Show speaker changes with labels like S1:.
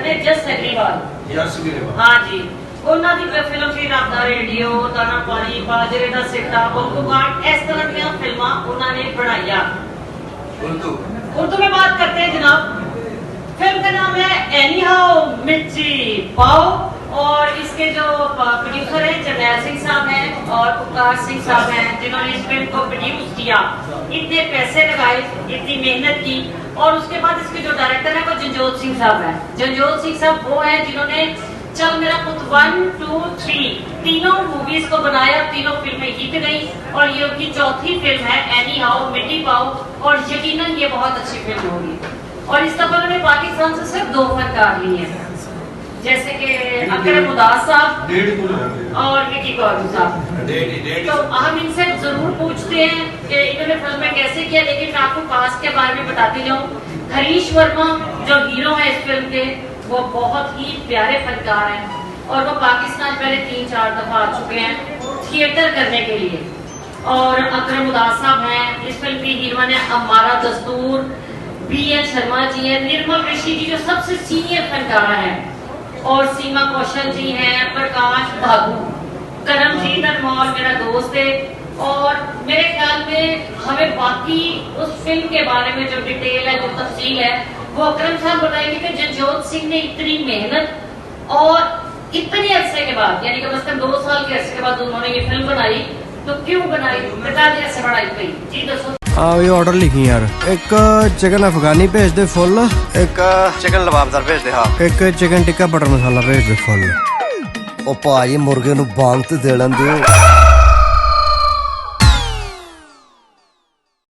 S1: ने जस अग्रवाल हाँ जी ਉਹਨਾਂ ਦੀ ਫਿਲਮ ਸੀ ਰੱਬ ਦਾ ਰੇਡੀਓ ਦਾਣਾ ਪਾਣੀ ਬਾਜਰੇ ਦਾ ਸਿੱਟਾ ਬੰਗੂਗਾਟ इस तरह की फिल्मां उन्होंने बनाया। उर्दू में बात करते हैं जनाब। फिल्म का नाम है एनी हाउ मिर्ची पाओ और इसके जो प्रोड्यूसर हैं जरनैल सिंह साहब हैं और उपकार सिंह साहब हैं जिन्होंने इस फिल्म को प्रोड्यूस किया। इतने पैसे लगाए, इतनी मेहनत की और उसके बाद इसके जो डायरेक्टर है वो जंजोत सिंह साहब हैं। जंजोत सिंह साहब वो हैं जिन्होंने चल मेरा पुत 1, 2, 3 तीनों मूवीज को बनाया, तीनों फिल्में हिट गई और ये उनकी चौथी फिल्म है एनी हाउ मिट्टी पाओ और यकीनन ये बहुत अच्छी फिल्म होगी। और इस दफा उन्होंने पाकिस्तान से सिर्फ 2 फनकार लिए हैं जैसे कि अकरम उदास साहब और विकी कौर साहब। तो हम इनसे जरूर पूछते हैं कि इन्होंने फिल्म में कैसे किया, लेकिन मैं आपको कास्ट के बारे में बताती जाऊँ। हरीश वर्मा जो हीरो है इस फिल्म के वो बहुत ही प्यारे फनकार हैं और वो पाकिस्तान पहले 3-4 दफा आ चुके हैं थिएटर करने के लिए। और अकरम उदास साहब हैं, इस फिल्म की हीरोइन है अमारा दस्तूर, BN शर्मा जी हैं, निर्मल ऋषि जी जो सबसे सीनियर फनकार हैं और सीमा कौशल जी हैं, प्रकाश भागू, करमजीत अनमोल मेरा दोस्त है। और मेरे ख्याल में हमें बाकी उस फिल्म के बारे में जो डिटेल है, जो तफसील है वो अकरम साहब बताएंगे कि जंजोत सिंह ने इतनी मेहनत और इतने अरसे के बाद यानी कम से कम 2 साल के अरसे के बाद उन्होंने ये फिल्म बनाई, तो क्यों बनाई, बता दिया ऐसे बनाई गई जी दसो।
S2: हाँ ये ऑर्डर लिखी यार, एक चिकन अफगानी भेज दे फुल, एक चिकन लबाबदार भेज दे, हाँ एक चिकन टिक्का बटर मसाला भेज दे फुल।
S3: ओ भाई मुर्गे नु बांग ते दे लेंदे हो।